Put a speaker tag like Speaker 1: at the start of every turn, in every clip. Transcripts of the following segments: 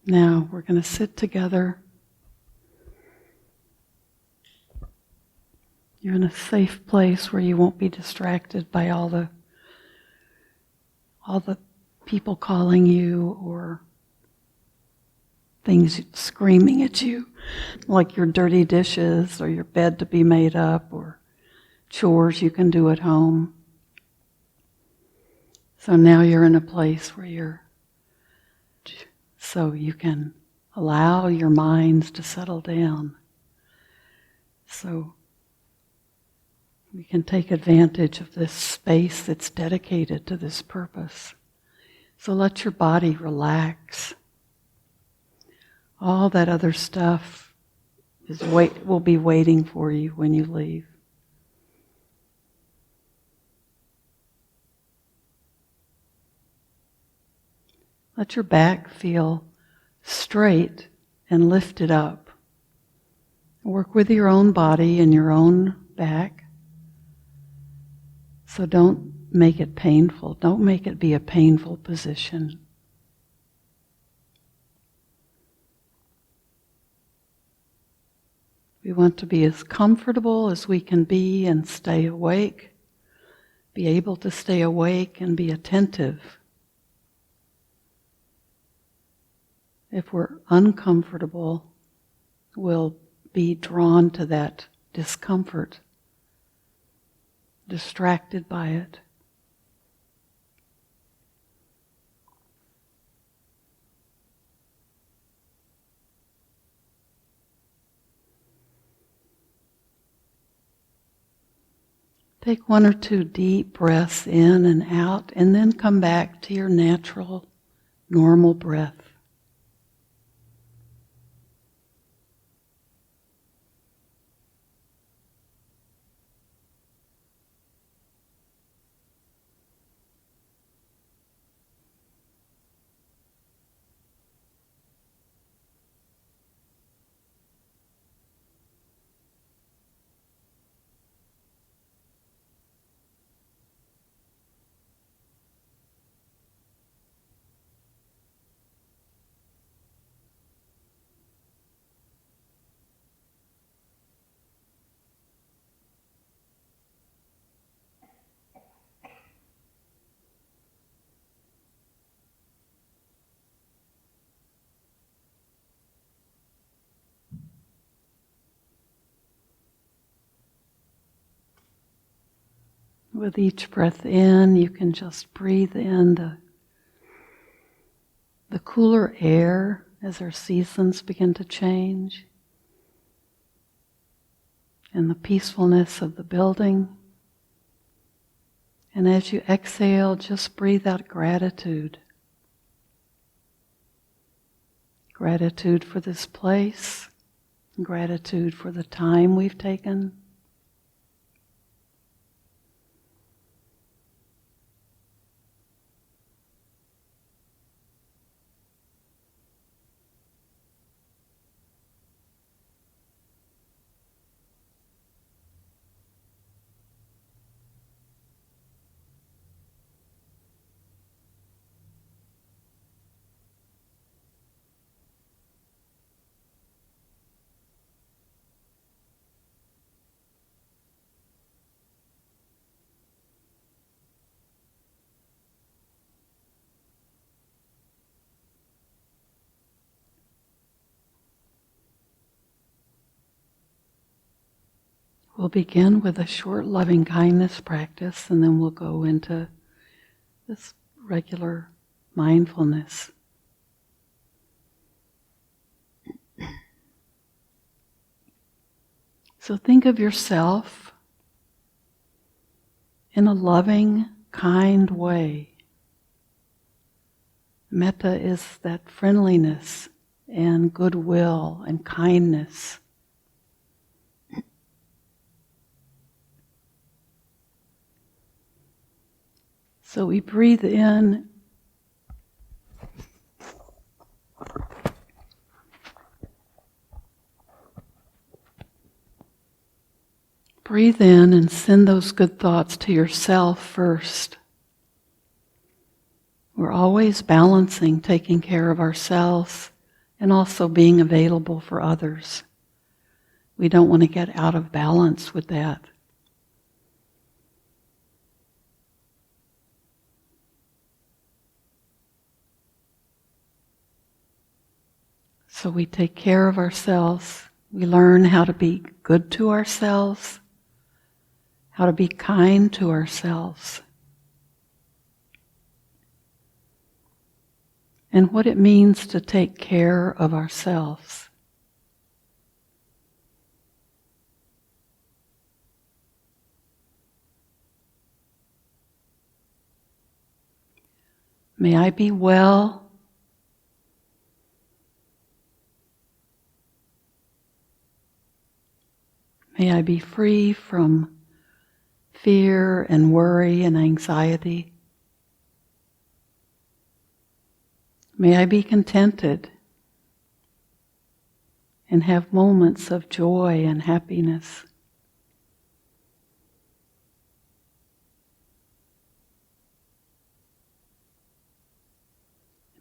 Speaker 1: Now we're going to sit together. You're in a safe place where you won't be distracted by all the people calling you or things screaming at you, like your dirty dishes or your bed to be made up or chores you can do at home. So now you're in a place where so you can allow your minds to settle down. So we can take advantage of this space that's dedicated to this purpose. So let your body relax. All that other stuff will be waiting for you when you leave. Let your back feel straight and lifted up. Work with your own body and your own back. So don't make it painful. Don't make it be a painful position. We want to be as comfortable as we can be and stay awake. Be able to stay awake and be attentive. If we're uncomfortable, we'll be drawn to that discomfort, distracted by it. Take 1 or 2 deep breaths in and out, and then come back to your natural, normal breath. With each breath in, you can just breathe in the cooler air as our seasons begin to change, and the peacefulness of the building. And as you exhale, just breathe out gratitude. Gratitude for this place, gratitude for the time we've taken. We'll begin with a short loving kindness practice, and then we'll go into this regular mindfulness. So think of yourself in a loving, kind way. Metta is that friendliness and goodwill and kindness. So we breathe in. Breathe in and send those good thoughts to yourself first. We're always balancing taking care of ourselves and also being available for others. We don't want to get out of balance with that. So we take care of ourselves. We learn how to be good to ourselves, how to be kind to ourselves, and what it means to take care of ourselves. May I be well. May I be free from fear and worry and anxiety. May I be contented and have moments of joy and happiness.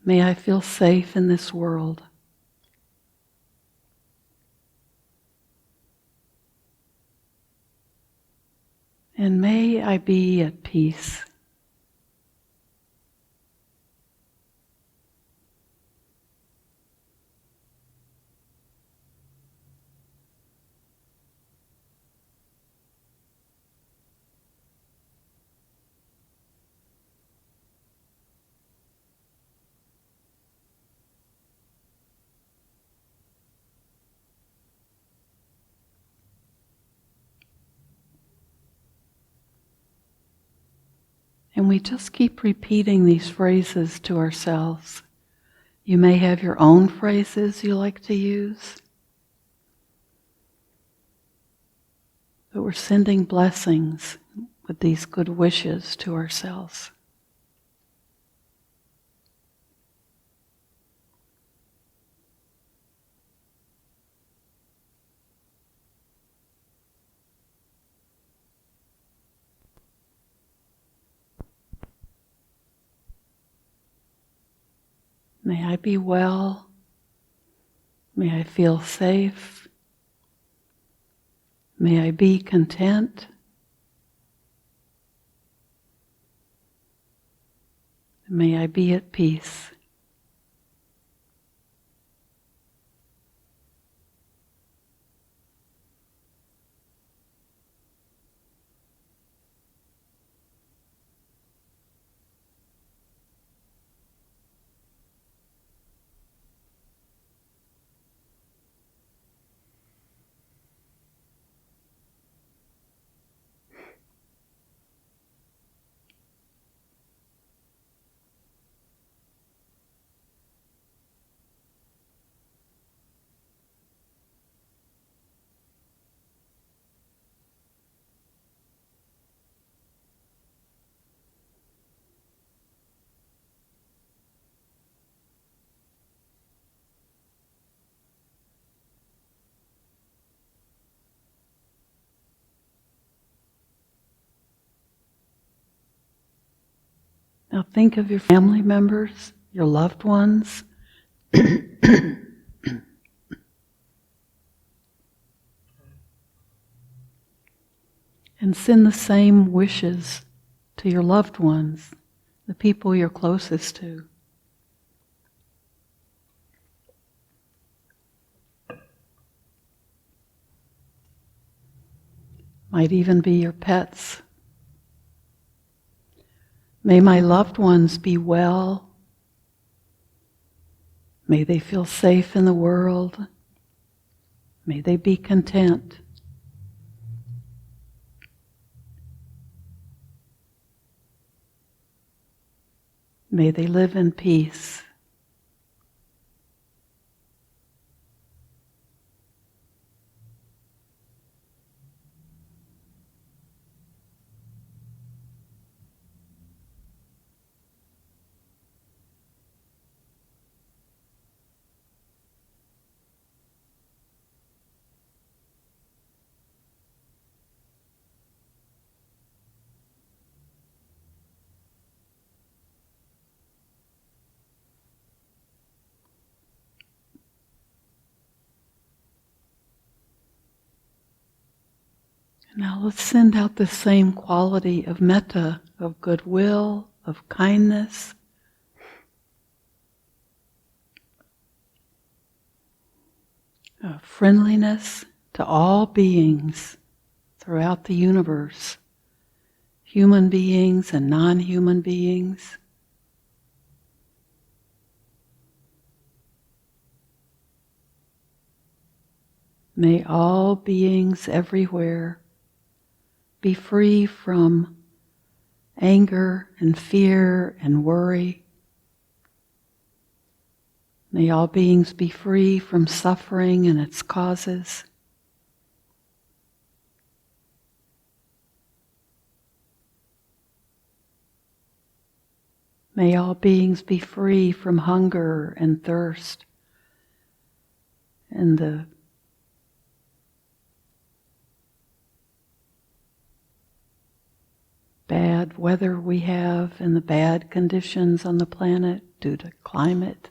Speaker 1: May I feel safe in this world. And may I be at peace. And we just keep repeating these phrases to ourselves. You may have your own phrases you like to use, but we're sending blessings with these good wishes to ourselves. May I be well. May I feel safe. May I be content. May I be at peace. Now think of your family members, your loved ones. And send the same wishes to your loved ones, the people you're closest to. Might even be your pets. May my loved ones be well. May they feel safe in the world. May they be content. May they live in peace. Now let's send out the same quality of metta, of goodwill, of kindness, of friendliness to all beings throughout the universe, human beings and non-human beings. May all beings everywhere be free from anger and fear and worry. May all beings be free from suffering and its causes. May all beings be free from hunger and thirst and the bad weather we have and the bad conditions on the planet due to climate.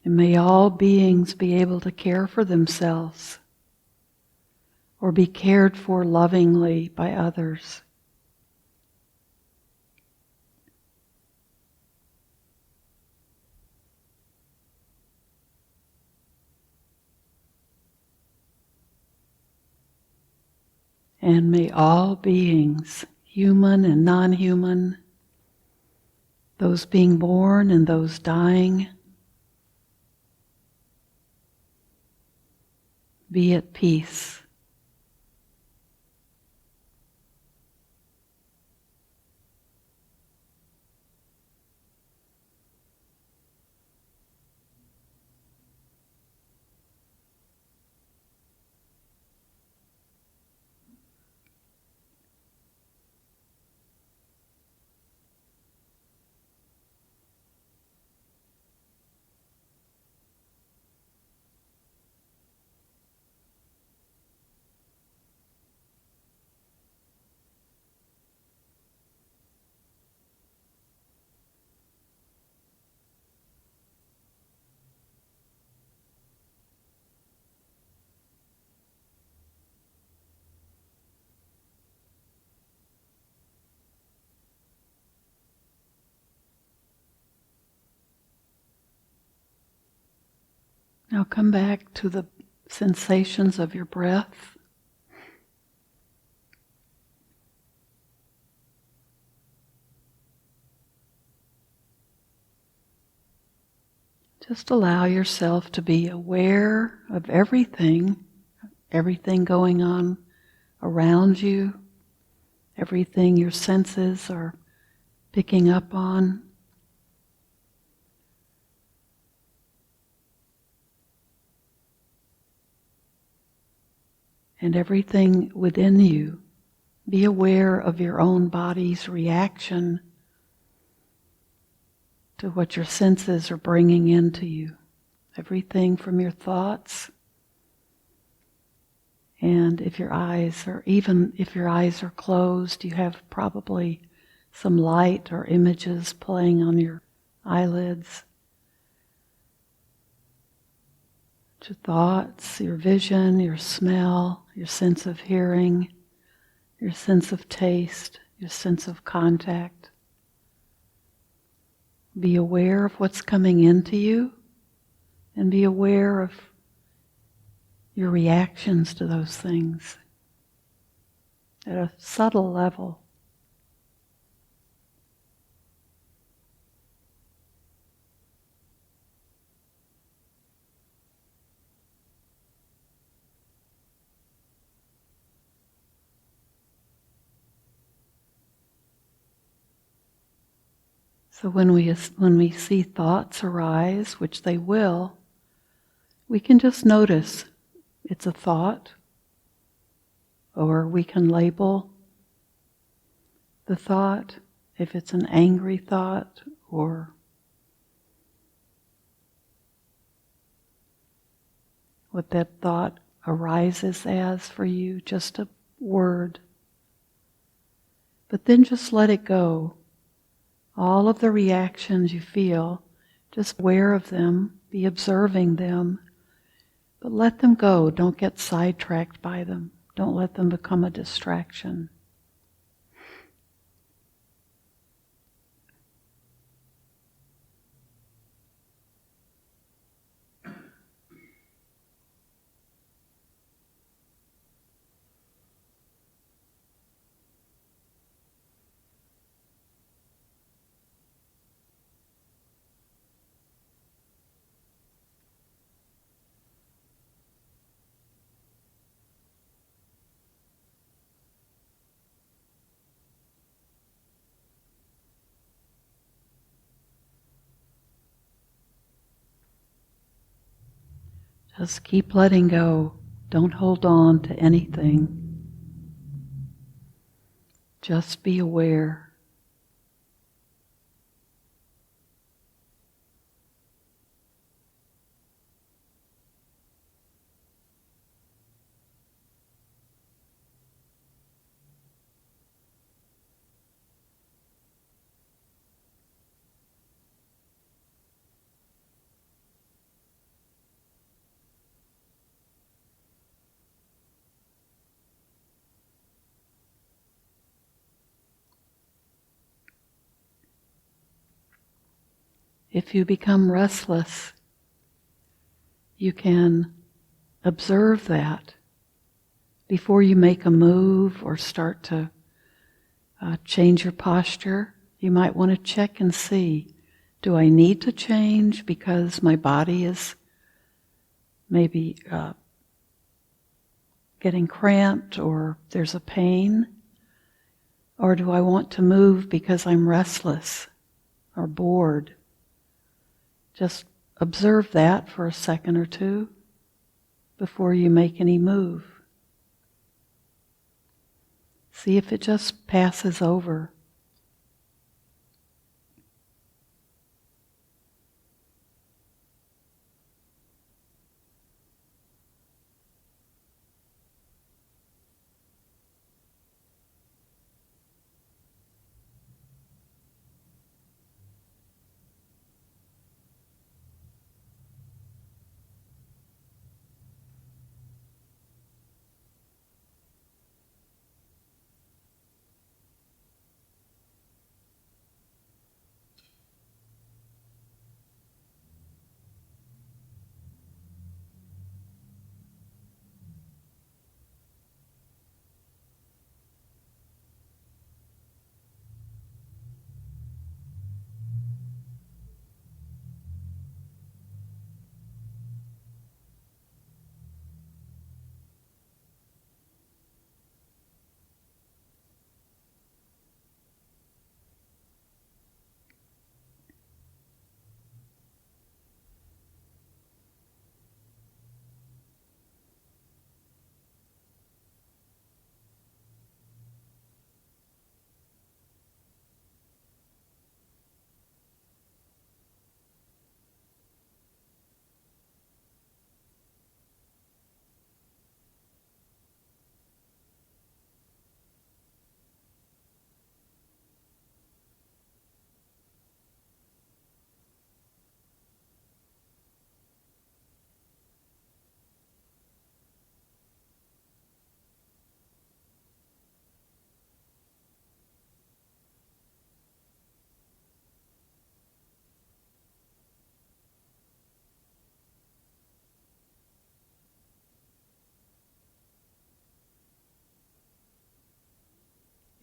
Speaker 1: And may all beings be able to care for themselves or be cared for lovingly by others. And may all beings, human and non-human, those being born and those dying, be at peace. Now come back to the sensations of your breath. Just allow yourself to be aware of everything going on around you, everything your senses are picking up on. And everything within you. Be aware of your own body's reaction to what your senses are bringing into you. Everything from your thoughts, and if your eyes are closed, you have probably some light or images playing on your eyelids. Your thoughts, your vision, your smell, your sense of hearing, your sense of taste, your sense of contact. Be aware of what's coming into you and be aware of your reactions to those things at a subtle level. So when we see thoughts arise, which they will, we can just notice it's a thought, or we can label the thought if it's an angry thought or what that thought arises as for you, just a word. But then just let it go. All of the reactions you feel, just aware of them, be observing them, But let them go. Don't get sidetracked by them. Don't let them become a distraction. Just keep letting go. Don't hold on to anything. Just be aware. If you become restless, you can observe that before you make a move or start to change your posture. You might want to check and see, do I need to change because my body is maybe getting cramped or there's a pain? Or do I want to move because I'm restless or bored? Just observe that for a second or two before you make any move. See if it just passes over.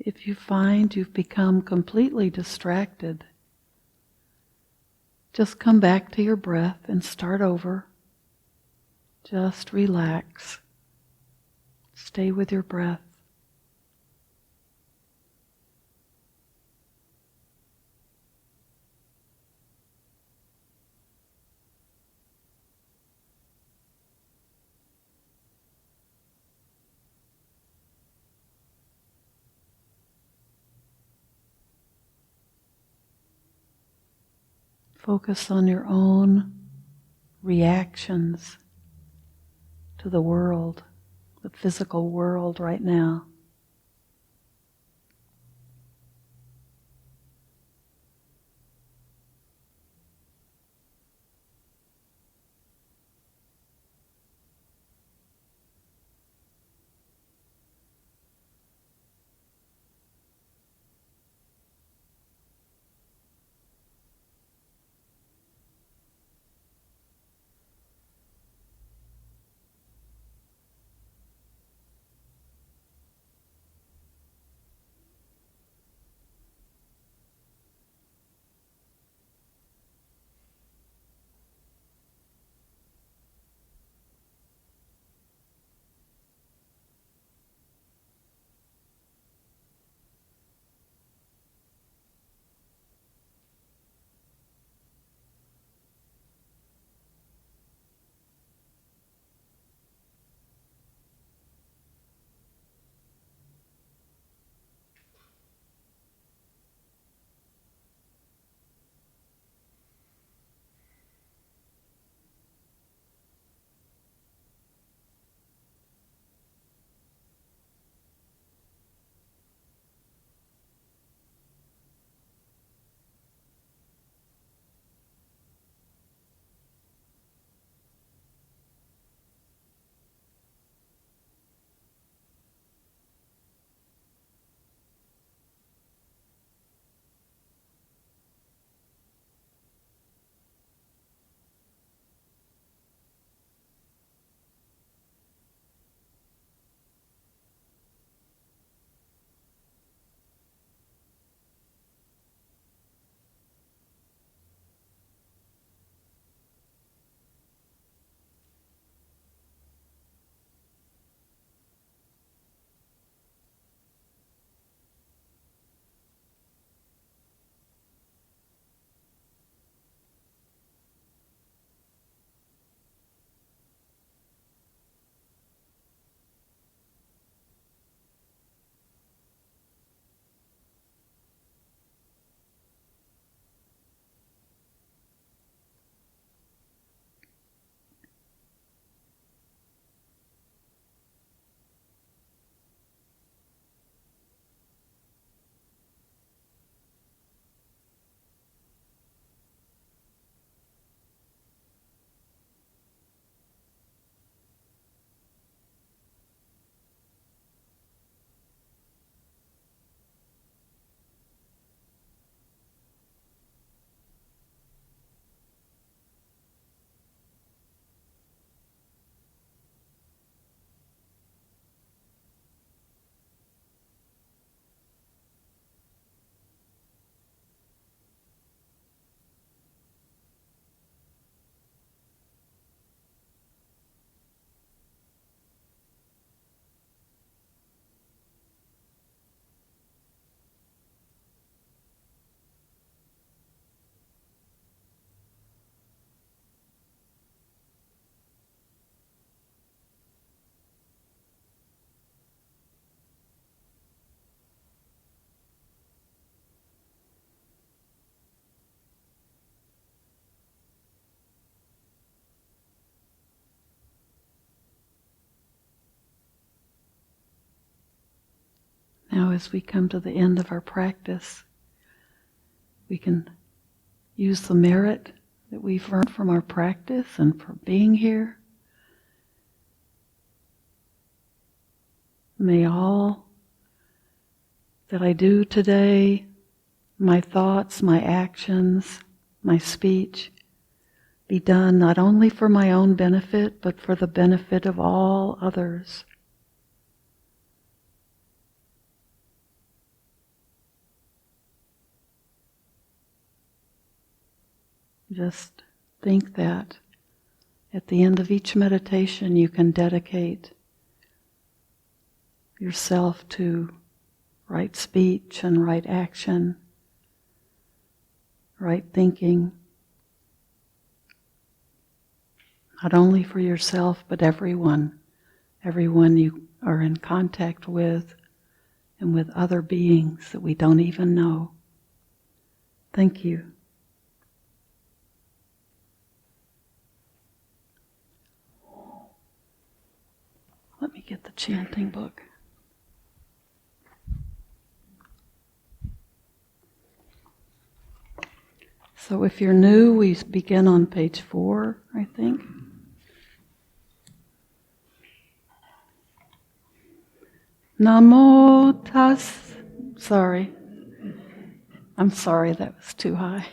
Speaker 1: If you find you've become completely distracted, just come back to your breath and start over. Just relax. Stay with your breath. Focus on your own reactions to the world, the physical world right now. Now as we come to the end of our practice, we can use the merit that we've earned from our practice and for being here. May all that I do today, my thoughts, my actions, my speech, be done not only for my own benefit, but for the benefit of all others. Just think that at the end of each meditation you can dedicate yourself to right speech and right action, right thinking, not only for yourself but everyone you are in contact with and with other beings that we don't even know. Thank you. Let me get the chanting book. So if you're new, we begin on page 4, I think. Namo I'm sorry, that was too high.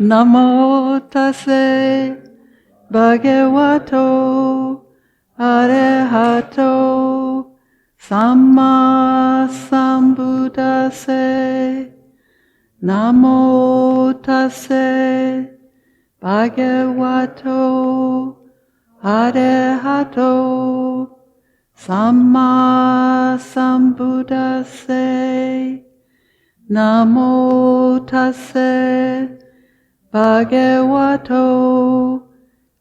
Speaker 1: Namo tase bhagavato arahato samma sambuddhase. Namo tase bhagavato arahato samma sambuddhase. Namo tase bhagavato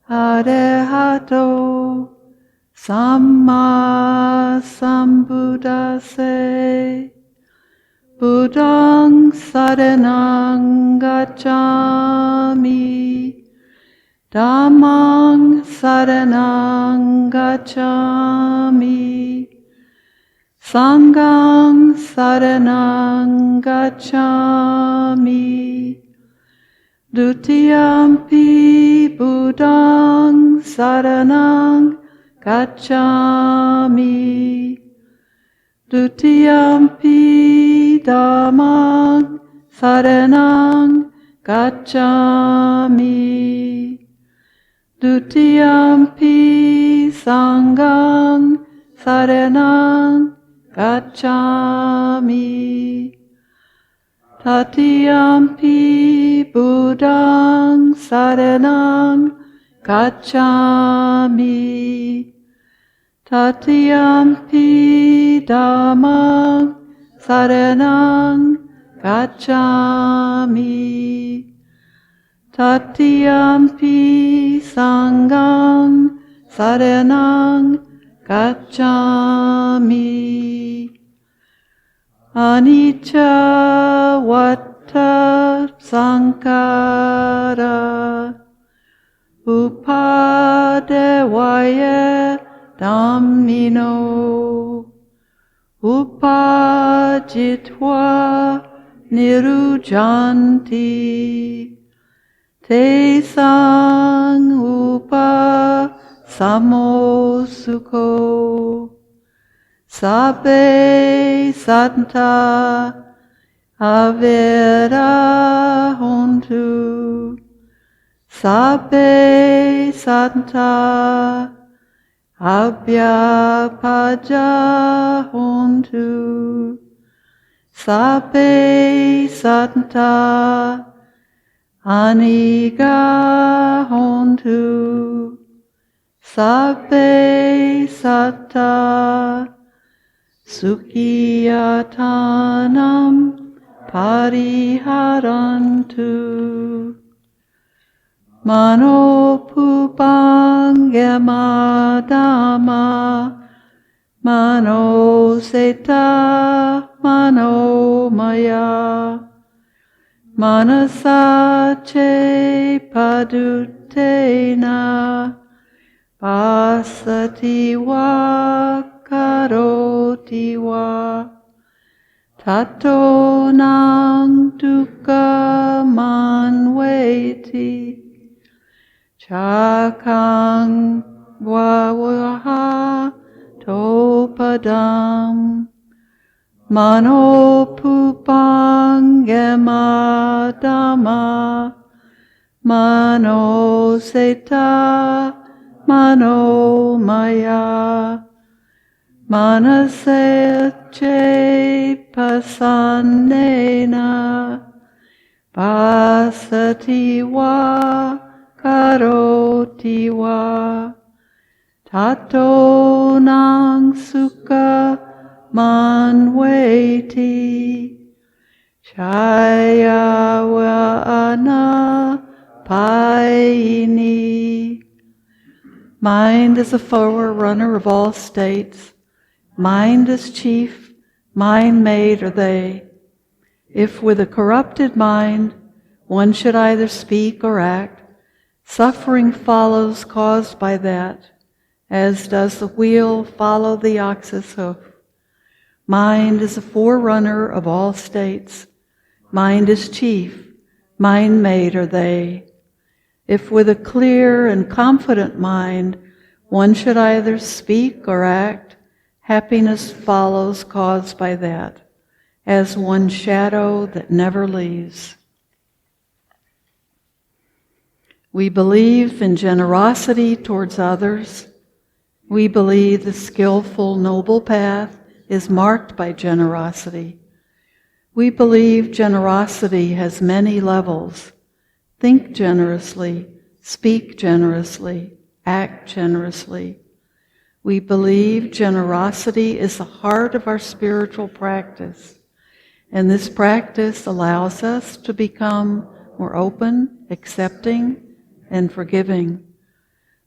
Speaker 1: arahato samma sambuddhase. Buddhaṃ saranang gacchami, Dhammaṃ saranang gacchami, Sanghaṃ saranang gacchami, Dutiyampi Buddhaṃ saranang gacchami, Dutiyampi Dhammaṃ saranang gacchami, Dutiyampi Sanghaṃ saranang gacchami, Tatiyampi Buddhaṃ saranang gacchami, Tatiyampi Dhammaṃ saranang gacchami, Tatiyampi Sanghaṃ saranang gacchami. Anicca vata sankhara upadevaya dhammino upajitva nirujjanti tesang upasamo sabbe santa avera hontu, sabbe santa abhyapaja hontu, sabbe santa aniga hontu, sabbe santa sukhiyatanam pariharantu. Manopupangyamadama manoseta manomaya manasache padutena pasati wa karoti wa tato nang dukkha manveti, chakang vavaha topadam, mano pupang yamadama, mano seta mano maya, manaseche pasannena, pasati va karoti va, tato nang sukha manveti, chaya va anapayini. Mind is a forerunner of all states. Mind is chief, mind made are they. If with a corrupted mind one should either speak or act, suffering follows caused by that, as does the wheel follow the ox's hoof. Mind is a forerunner of all states. Mind is chief, mind made are they. If with a clear and confident mind one should either speak or act, happiness follows caused by that, as one shadow that never leaves. We believe in generosity towards others. We believe the skillful, noble path is marked by generosity. We believe generosity has many levels. Think generously, speak generously, act generously. We believe generosity is the heart of our spiritual practice, and this practice allows us to become more open, accepting, and forgiving.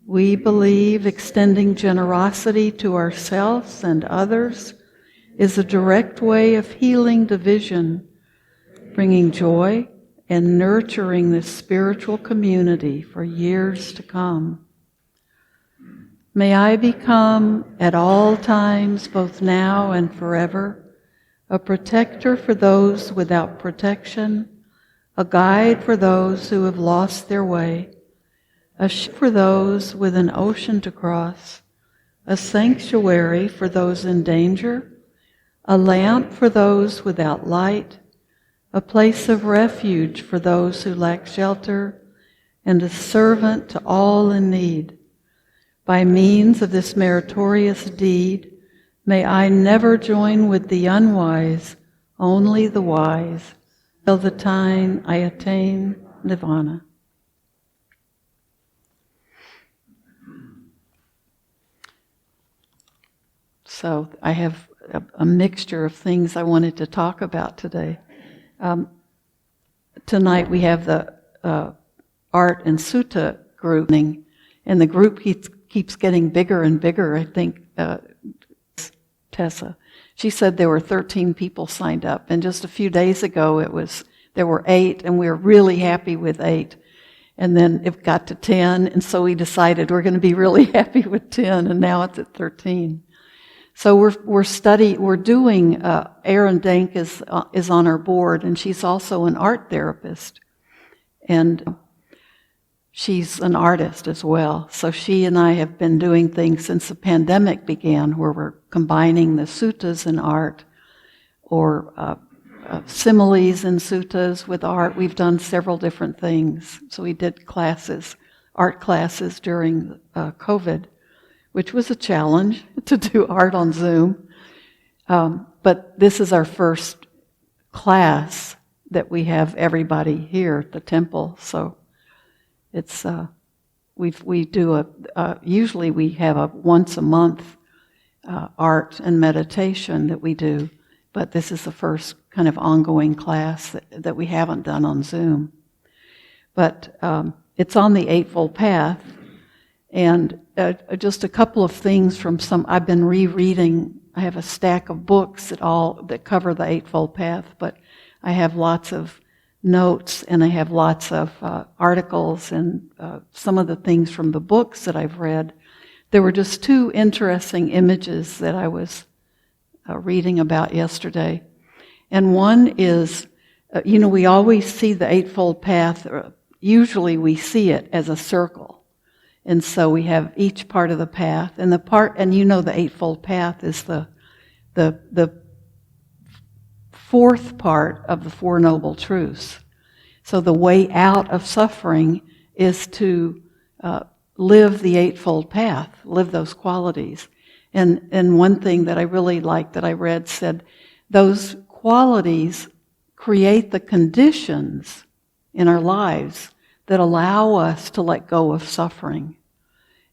Speaker 1: We believe extending generosity to ourselves and others is a direct way of healing division, bringing joy, and nurturing this spiritual community for years to come. May I become, at all times, both now and forever, a protector for those without protection, a guide for those who have lost their way, a ship for those with an ocean to cross, a sanctuary for those in danger, a lamp for those without light, a place of refuge for those who lack shelter, and a servant to all in need. By means of this meritorious deed, may I never join with the unwise, only the wise, till the time I attain nirvana. So I have a mixture of things I wanted to talk about today. Tonight we have the Art and Sutta group, and the group keeps getting bigger and bigger. I think Tessa, she said there were 13 people signed up, and just a few days ago there were 8, and we were really happy with 8. And then it got to 10, and so we decided we're going to be really happy with 10, and now it's at 13. So we're doing, Erin Dank is on our board, and she's also an art therapist. And she's an artist as well. So she and I have been doing things since the pandemic began, where we're combining the suttas and art, or similes and suttas with art. We've done several different things. So we did art classes during COVID, which was a challenge to do art on Zoom. But this is our first class that we have everybody here at the temple. So it's usually we have a once a month art and meditation that we do, but this is the first kind of ongoing class that we haven't done on Zoom. But it's on the Eightfold Path, and just a couple of things from I've been rereading. I have a stack of books that cover the Eightfold Path, but I have lots of notes, and I have lots of articles and some of the things from the books that I've read. There were just 2 interesting images that I was reading about yesterday. And one is, we always see the Eightfold Path, usually we see it as a circle. And so we have each part of the path, and the Eightfold Path is the fourth part of the Four Noble Truths. So the way out of suffering is to live the Eightfold Path, live those qualities. And one thing that I really liked that I read said, those qualities create the conditions in our lives that allow us to let go of suffering.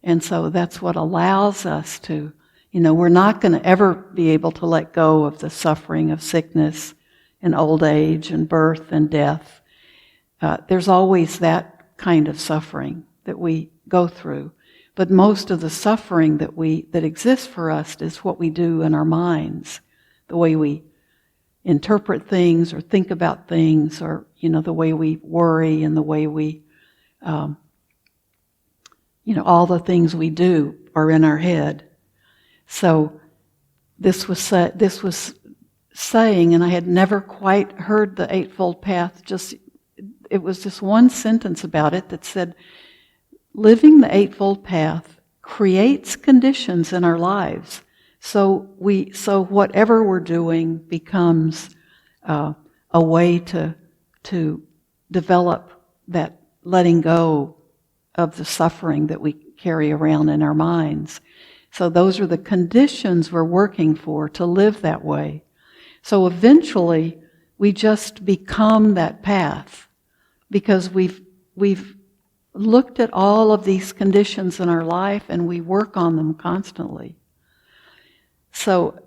Speaker 1: And so that's what allows us to, we're not going to ever be able to let go of the suffering of sickness and old age and birth and death. There's always that kind of suffering that we go through. But most of the suffering that exists for us is what we do in our minds, the way we interpret things or think about things, or the way we worry and the way we, all the things we do are in our head. So this was saying, and I had never quite heard the Eightfold Path. It was just one sentence about it that said, living the Eightfold Path creates conditions in our lives. So whatever we're doing becomes a way to develop that letting go of the suffering that we carry around in our minds. So those are the conditions we're working for to live that way. So eventually we just become that path because we've looked at all of these conditions in our life and we work on them constantly. So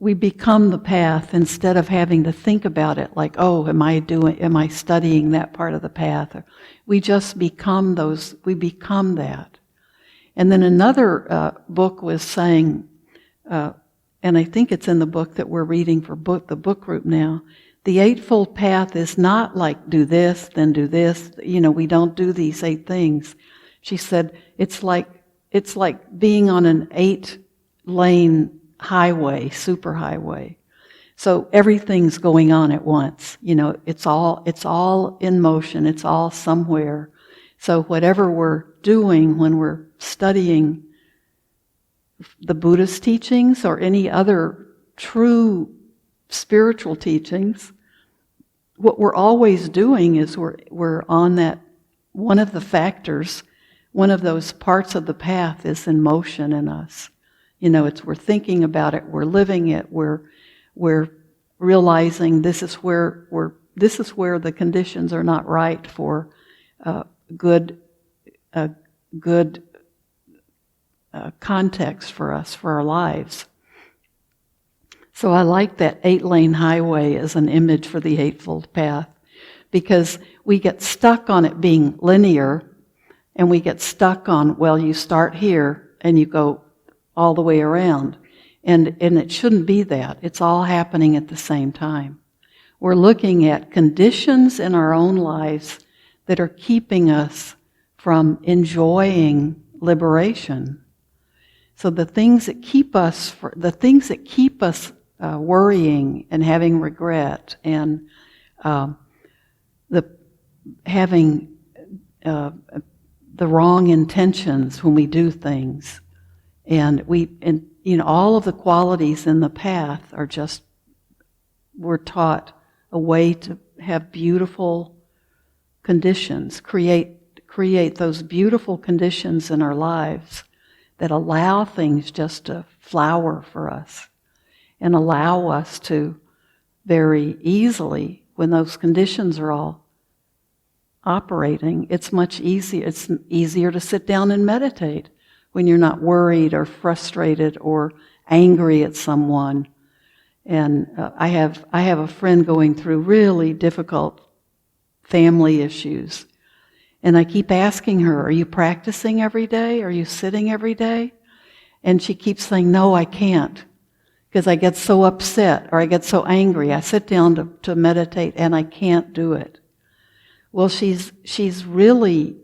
Speaker 1: we become the path instead of having to think about it like, oh, am I studying that part of the path? We just become that. And then another book was saying, and I think it's in the book that we're reading for the book group now, the Eightfold Path is not like do this, then do this. We don't do these 8 things. She said, it's like being on an 8-lane highway, superhighway. So everything's going on at once. It's all in motion. It's all somewhere. So whatever we're doing when we're studying the Buddhist teachings or any other true spiritual teachings, what we're always doing is we're on that, one of the factors, one of those parts of the path is in motion in us. We're thinking about it, we're living it, we're realizing this is where the conditions are not right for good context for us, for our lives. So I like that 8-lane highway as an image for the Eightfold Path, because we get stuck on it being linear, and we get stuck on, well, you start here and you go all the way around. And it shouldn't be that. It's all happening at the same time. We're looking at conditions in our own lives that are keeping us from enjoying liberation. So the things that keep us worrying and having regret and having the wrong intentions when we do things, and all of the qualities in the path are just, we're taught a way to have beautiful conditions, create those beautiful conditions in our lives that allow things just to flower for us and allow us to very easily, when those conditions are all operating, it's much easier. It's easier to sit down and meditate when you're not worried or frustrated or angry at someone. And I have a friend going through really difficult family issues. And I keep asking her, are you practicing every day? Are you sitting every day? And she keeps saying, no, I can't, because I get so upset or I get so angry. I sit down to meditate and I can't do it. Well, she's really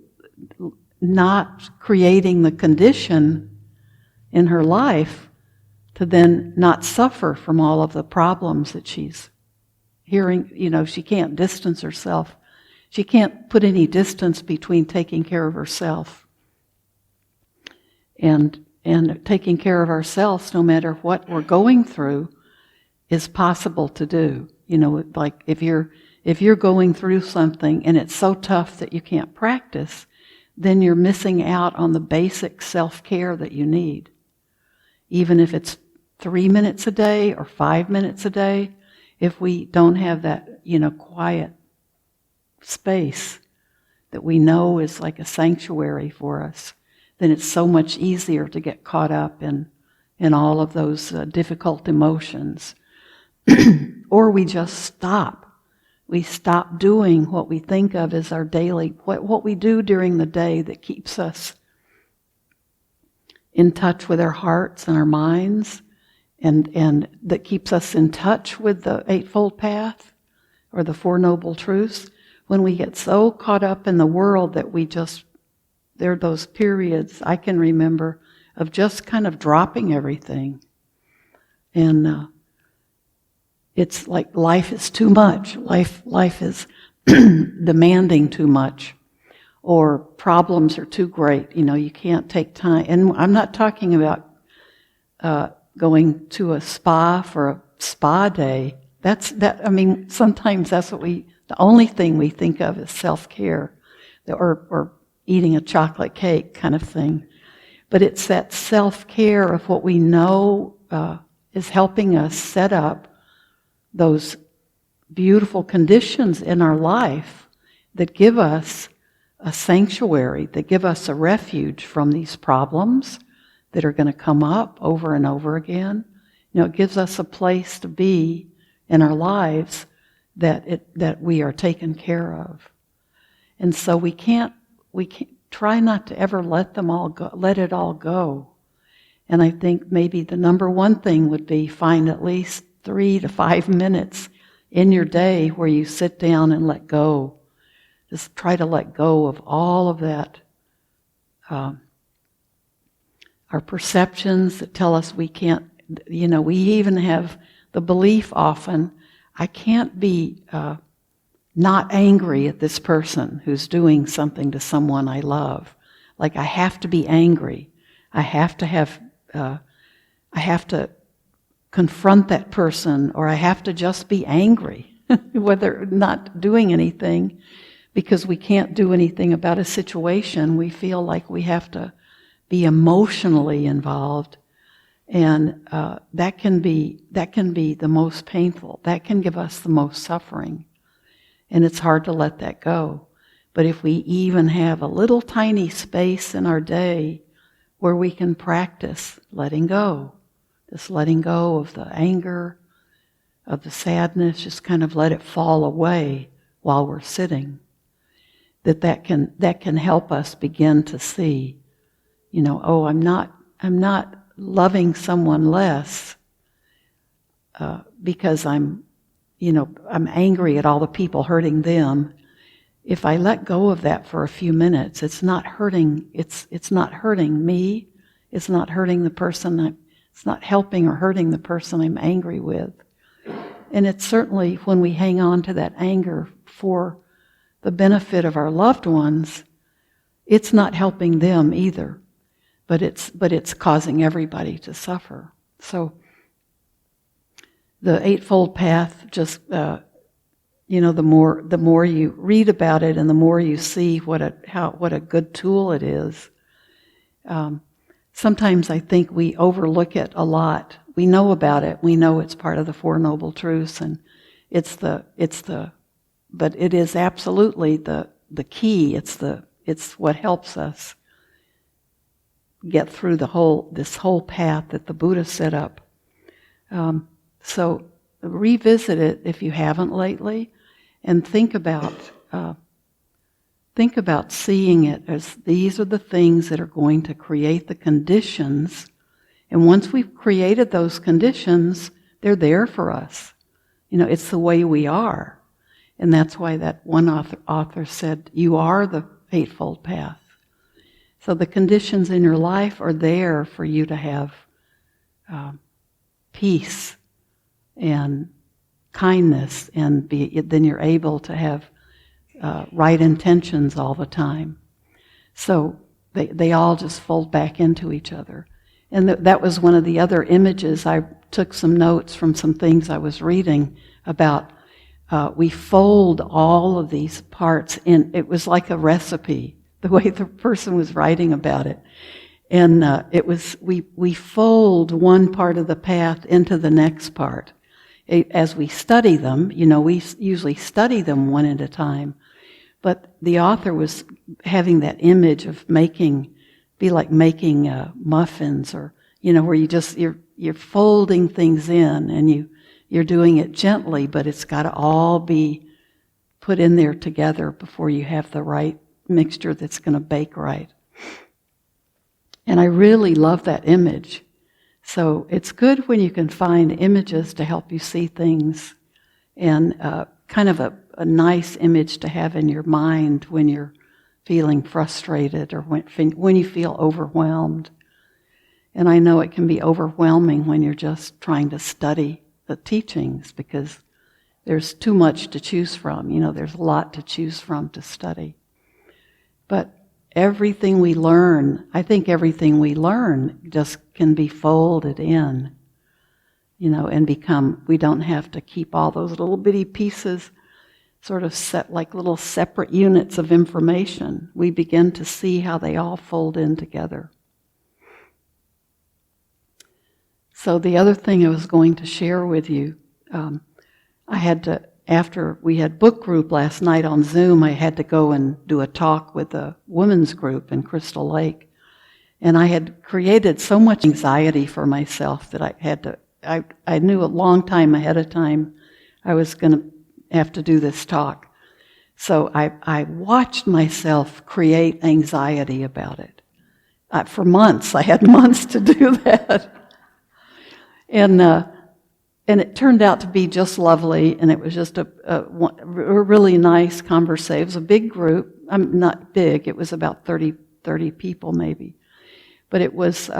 Speaker 1: not creating the condition in her life to then not suffer from all of the problems that she's hearing. She can't distance herself. She can't put any distance between taking care of herself and taking care of ourselves, no matter what we're going through, is possible to do. Like if you're going through something and it's so tough that you can't practice, then you're missing out on the basic self-care that you need. Even if it's 3 minutes a day or 5 minutes a day, if we don't have that, quiet space that we know is like a sanctuary for us, then it's so much easier to get caught up in all of those difficult emotions. Or we just stop. We stop doing what we think of as our daily, what we do during the day that keeps us in touch with our hearts and our minds, and that keeps us in touch with the Eightfold Path or the Four Noble Truths. When we get so caught up in the world that there are those periods I can remember of just kind of dropping everything. And it's like life is too much. Life is demanding too much. Or problems are too great. You can't take time. And I'm not talking about going to a spa for a spa day. Sometimes that's the only thing we think of is self-care, or eating a chocolate cake kind of thing. But it's that self-care of what we know is helping us set up those beautiful conditions in our life that give us a sanctuary, that give us a refuge from these problems that are going to come up over and over again. It gives us a place to be in our lives that we are taken care of. And so we can't try not to ever let it all go. And I think maybe the number one thing would be find at least 3 to 5 minutes in your day where you sit down and let go. Just try to let go of all of that. Our perceptions that tell us we can't, we even have the belief often, I can't be not angry at this person who's doing something to someone I love. Like I have to be angry. I have to confront that person, or I have to just be angry, whether not doing anything, because we can't do anything about a situation. We feel like we have to be emotionally involved, and that can be the most painful. That can give us the most suffering, and it's hard to let that go. But if we even have a little tiny space in our day where we can practice letting go, just letting go of the anger, of the sadness, just kind of let it fall away while we're sitting, that can help us begin to see, I'm not loving someone less because I'm angry at all the people hurting them. If I let go of that for a few minutes, it's not hurting. It's not hurting me. It's not hurting the person. It's not helping or hurting the person I'm angry with. And it's certainly when we hang on to that anger for the benefit of our loved ones, it's not helping them either. But it's causing everybody to suffer. So the Eightfold Path, just the more you read about it and the more you see what a good tool it is. Sometimes I think we overlook it a lot. We know about it. We know it's part of the Four Noble Truths, and but it is absolutely the key. It's what helps us get through this whole path that the Buddha set up. So revisit it if you haven't lately, and think about seeing it as these are the things that are going to create the conditions. And once we've created those conditions, they're there for us. It's the way we are. And that's why that one author said, you are the Eightfold Path. So the conditions in your life are there for you to have peace and kindness, and then you're able to have right intentions all the time. So they all just fold back into each other. And that was one of the other images. I took some notes from some things I was reading about. We fold all of these parts in. It was like a recipe, the way the person was writing about it. And it was, we fold one part of the path into the next part. As we study them, we usually study them one at a time. But the author was having that image of making muffins, or, where you're folding things in, and you're doing it gently, but it's got to all be put in there together before you have the right mixture that's going to bake right. And I really love that image. So it's good when you can find images to help you see things, and kind of a nice image to have in your mind when you're feeling frustrated or when you feel overwhelmed. And I know it can be overwhelming when you're just trying to study the teachings, because there's too much to choose from. There's a lot to choose from to study. But everything we learn, I think everything we learn just can be folded in, and become, we don't have to keep all those little bitty pieces sort of set like little separate units of information. We begin to see how they all fold in together. So the other thing I was going to share with you, after we had book group last night on Zoom, I had to go and do a talk with a women's group in Crystal Lake. And I had created so much anxiety for myself that I knew a long time ahead of time I was going to have to do this talk. So I watched myself create anxiety about it. For months, I had months to do that. And it turned out to be just lovely, and it was just a really nice conversation. It was a big group. Not big, it was about 30 people maybe. But it was,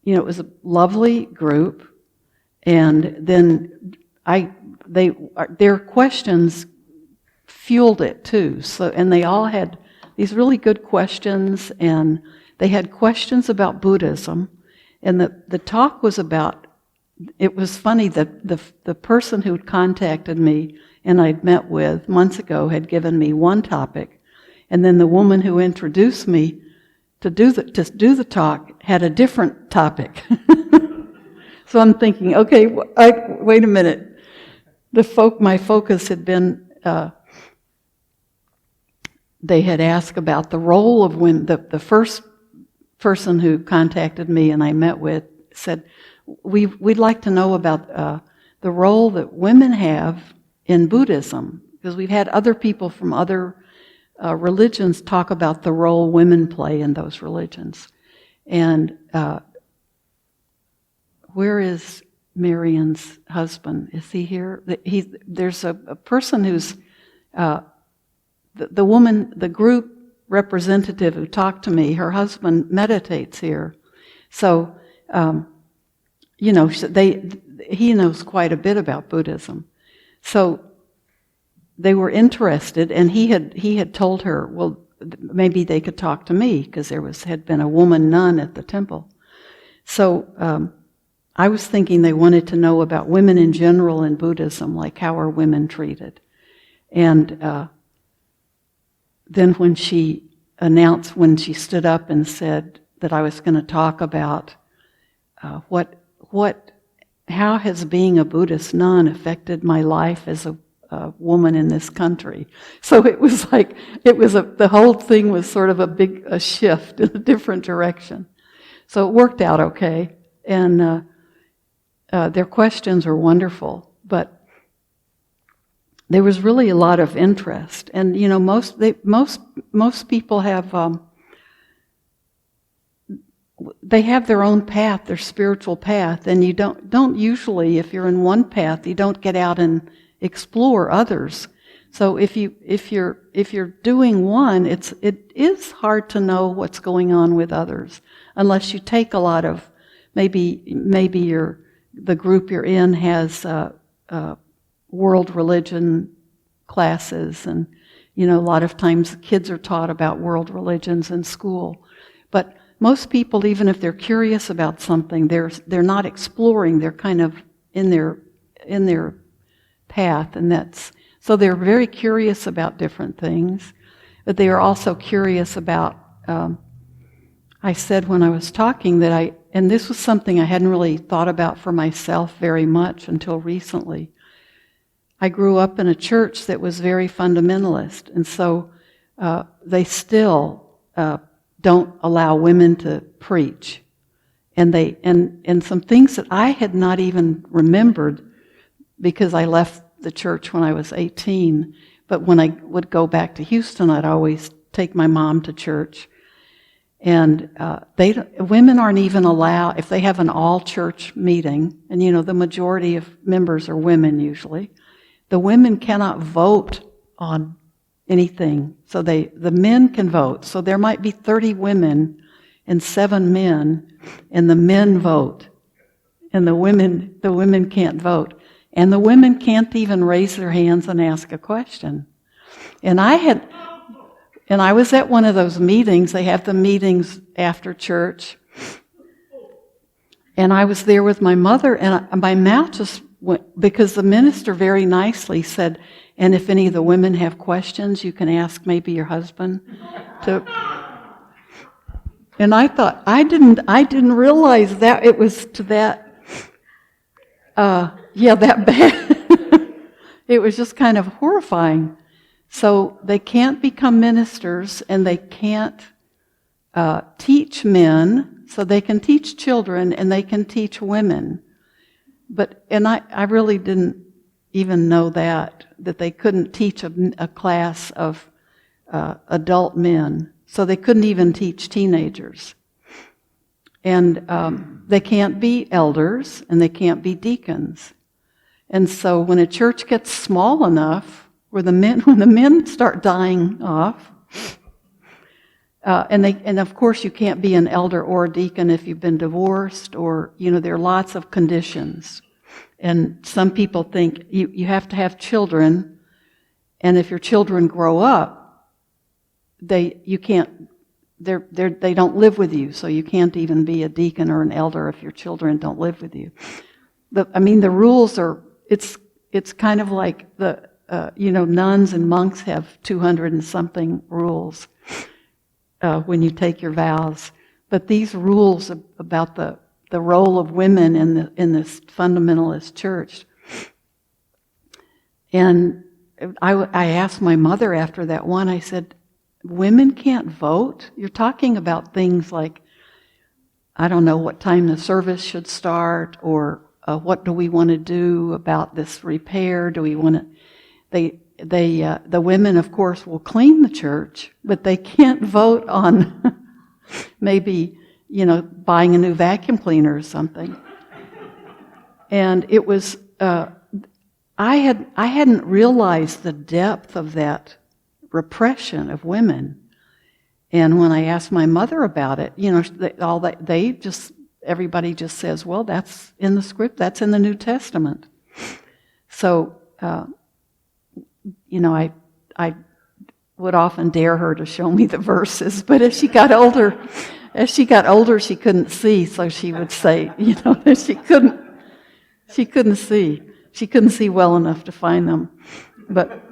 Speaker 1: it was a lovely group, and then their questions fueled it too. So, and they all had these really good questions, and they had questions about Buddhism, and the talk was about. It was funny that the person who contacted me and I'd met with months ago had given me one topic, and then the woman who introduced me to do the talk had a different topic. So I'm thinking, okay, wait a minute. My focus had been. They had asked about the role of women. The first person who contacted me and I met with said, We'd like to know about the role that women have in Buddhism, because we've had other people from other religions talk about the role women play in those religions. And where is Marion's husband? Is he here? There's a person who's the woman, the group representative who talked to me. Her husband meditates here, so. He knows quite a bit about Buddhism. So they were interested, and he had told her, well, maybe they could talk to me, because had been a woman nun at the temple. So I was thinking they wanted to know about women in general in Buddhism, like how are women treated. And then when she stood up and said that I was going to talk about how has being a Buddhist nun affected my life as a woman in this country? So it was like, the whole thing was sort of a shift in a different direction. So it worked out okay. And their questions were wonderful, but there was really a lot of interest. And, most people have, they have their own path, their spiritual path, and you don't usually, if you're in one path, you don't get out and explore others. So if you're doing one, it is hard to know what's going on with others unless you take a lot of maybe you're the group you're in has world religion classes, and a lot of times kids are taught about world religions in school. But most people, even if they're curious about something, they're not exploring. They're kind of in their path, and so they're very curious about different things. But they are also curious about. I said when I was talking that and this was something I hadn't really thought about for myself very much until recently. I grew up in a church that was very fundamentalist, and so they still don't allow women to preach, and some things that I had not even remembered because I left the church when I was 18. But when I would go back to Houston, I'd always take my mom to church. And women aren't even allowed, if they have an all-church meeting, and the majority of members are women usually, the women cannot vote on anything. So the men can vote. So there might be 30 women and 7 men, and the men vote. And the women can't vote. And the women can't even raise their hands and ask a question. And I was at one of those meetings. They have the meetings after church. And I was there with my mother, and my mouth just went, because the minister very nicely said, and if any of the women have questions, you can ask maybe your husband to. And I thought, I didn't realize that it was to that, that bad. It was just kind of horrifying. So they can't become ministers, and they can't teach men. So they can teach children, and they can teach women. And I really didn't even know that they couldn't teach a class of adult men. So they couldn't even teach teenagers. And they can't be elders, and they can't be deacons. And so when a church gets small enough, when the men start dying off, and of course you can't be an elder or a deacon if you've been divorced, or there are lots of conditions. And some people think you have to have children, and if your children grow up, they don't live with you, so you can't even be a deacon or an elder if your children don't live with you. The rules are, it's kind of like nuns and monks have 200 and something rules when you take your vows. But these rules about the role of women in this fundamentalist church. And I asked my mother after that one, I said, women can't vote? You're talking about things like, I don't know what time the service should start, or what do we want to do about this repair? Do we want to... The women, of course, will clean the church, but they can't vote on maybe, buying a new vacuum cleaner or something. And it was, I hadn't realized the depth of that repression of women. And when I asked my mother about it, everybody just says, well, that's in the script, that's in the New Testament. So, I would often dare her to show me the verses, but as she got older, she couldn't see, so she would say, that she couldn't see. She couldn't see well enough to find them. But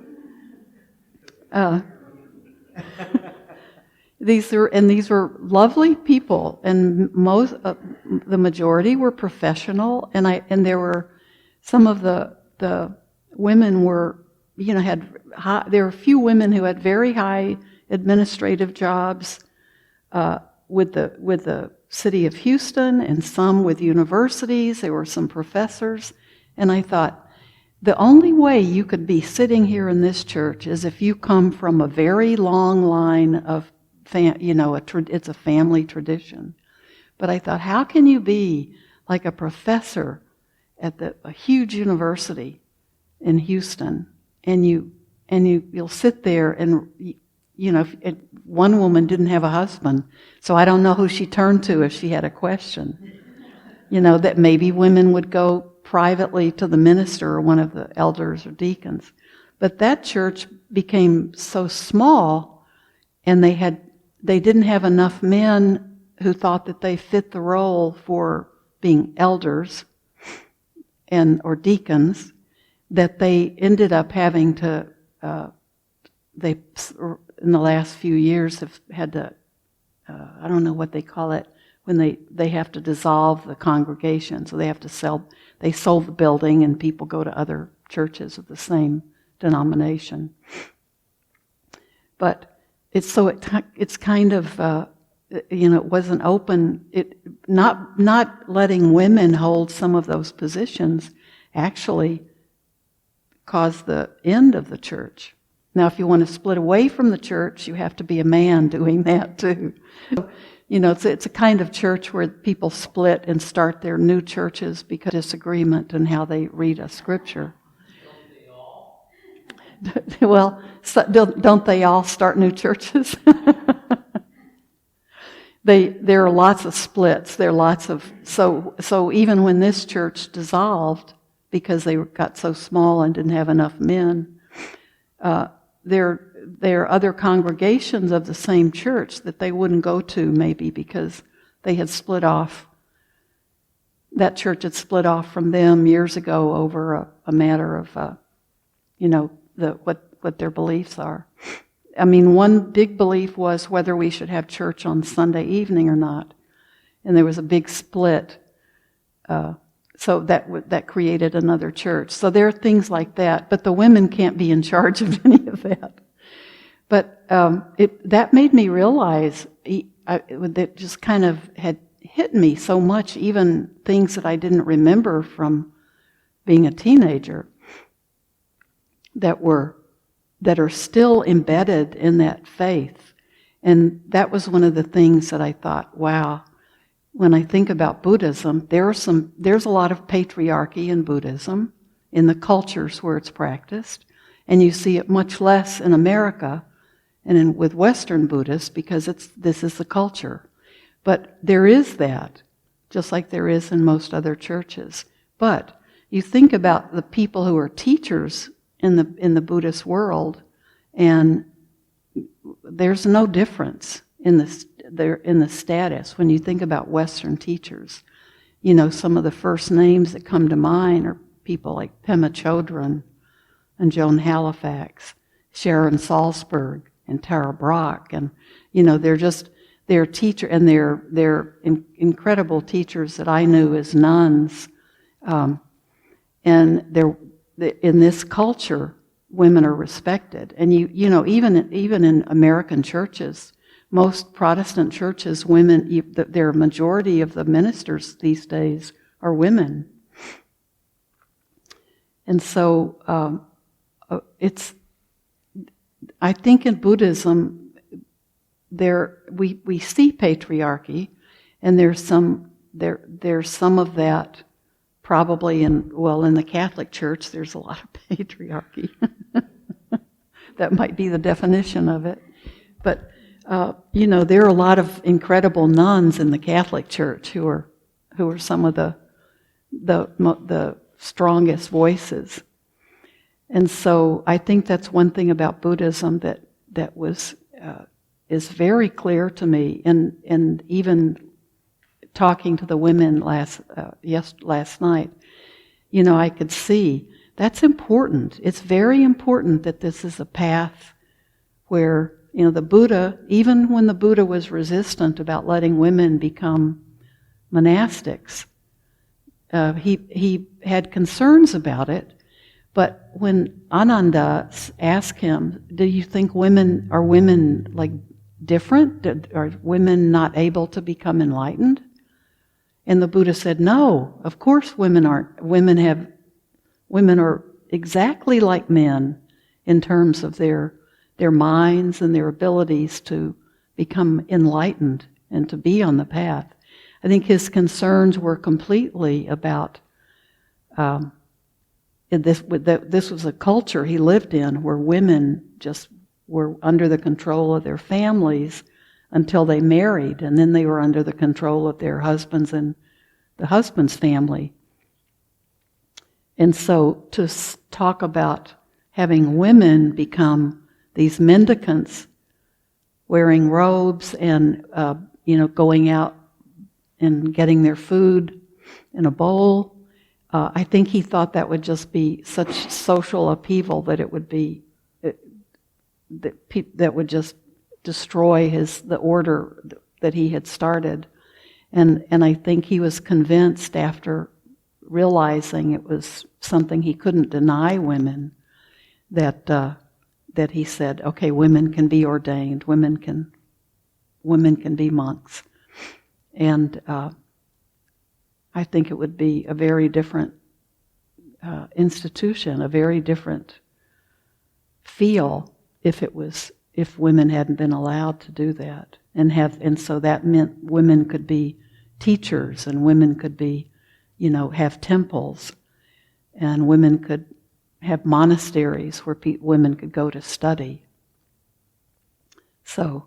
Speaker 1: these were lovely people, and the majority were professional, and there were some of the women were, there were a few women who had very high administrative jobs with the city of Houston, and some with universities. There were some professors, and I thought, the only way you could be sitting here in this church is if you come from a very long line of, it's a family tradition. But I thought, how can you be like a professor at a huge university in Houston, and you'll sit there, and one woman didn't have a husband, so I don't know who she turned to if she had a question. that maybe women would go privately to the minister or one of the elders or deacons. But that church became so small, and they didn't have enough men who thought that they fit the role for being elders or deacons, that they ended up having to, they in the last few years have had to, I don't know what they call it, when they have to dissolve the congregation. So they sold the building and people go to other churches of the same denomination. But it's kind of, it wasn't open. Not letting women hold some of those positions actually caused the end of the church. Now, if you want to split away from the church, you have to be a man doing that too. It's a kind of church where people split and start their new churches because of disagreement in how they read a scripture. Well, don't they all start new churches? There are lots of splits. There are lots of so even when this church dissolved because they got so small and didn't have enough men, there are other congregations of the same church that they wouldn't go to maybe because they had split off. That church had split off from them years ago over a matter of what their beliefs are. I mean, one big belief was whether we should have church on Sunday evening or not, and there was a big split. So that created another church. So there are things like that, but the women can't be in charge of any of that. But that made me realize that just kind of had hit me so much, even things that I didn't remember from being a teenager that are still embedded in that faith. And that was one of the things that I thought, wow, when I think about Buddhism, there's a lot of patriarchy in Buddhism, in the cultures where it's practiced, and you see it much less in America and with Western Buddhists because this is the culture. But there is that, just like there is in most other churches. But you think about the people who are teachers in the Buddhist world, and there's no difference in the status when you think about Western teachers. Some of the first names that come to mind are people like Pema Chodron and Joan Halifax, Sharon Salzberg, and Tara Brach, and they're teacher, and they're incredible teachers that I knew as nuns, and they're in this culture, women are respected, and even in American churches, most Protestant churches, women, their majority of the ministers these days are women, and so I think in Buddhism, we see patriarchy, and there's some of that probably in the Catholic Church. There's a lot of patriarchy. That might be the definition of it, but there are a lot of incredible nuns in the Catholic Church who are some of the strongest voices. And so I think that's one thing about Buddhism that is very clear to me, and even talking to the women last night, I could see that's important. It's very important that this is a path where the Buddha, even when the Buddha was resistant about letting women become monastics, he had concerns about it. But when Ananda asked him, do you think women like different? Are women not able to become enlightened? And the Buddha said, no, of course women aren't. Women are exactly like men in terms of their minds and their abilities to become enlightened and to be on the path. I think his concerns were completely about this was a culture he lived in where women just were under the control of their families until they married, and then they were under the control of their husbands and the husband's family. And so to talk about having women become these mendicants, wearing robes and going out and getting their food in a bowl, I think he thought that would just be such social upheaval that it would be that would just destroy the order that he had started. And I think he was convinced, after realizing it was something he couldn't deny women, that he said, okay, women can be ordained, women can be monks. And I think it would be a very different institution, a very different feel if women hadn't been allowed to do that. And so that meant women could be teachers, and women could be, have temples, and women could have monasteries where women could go to study. So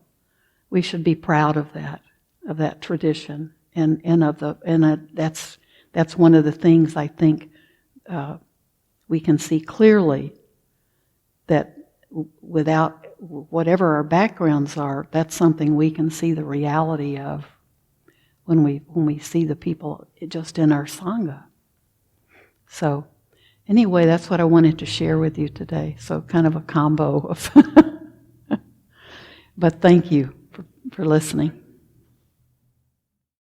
Speaker 1: we should be proud of that tradition, that's one of the things I think we can see clearly, that without whatever our backgrounds are, that's something we can see the reality of when we see the people just in our Sangha. So anyway, that's what I wanted to share with you today. So kind of a combo of but thank you for listening.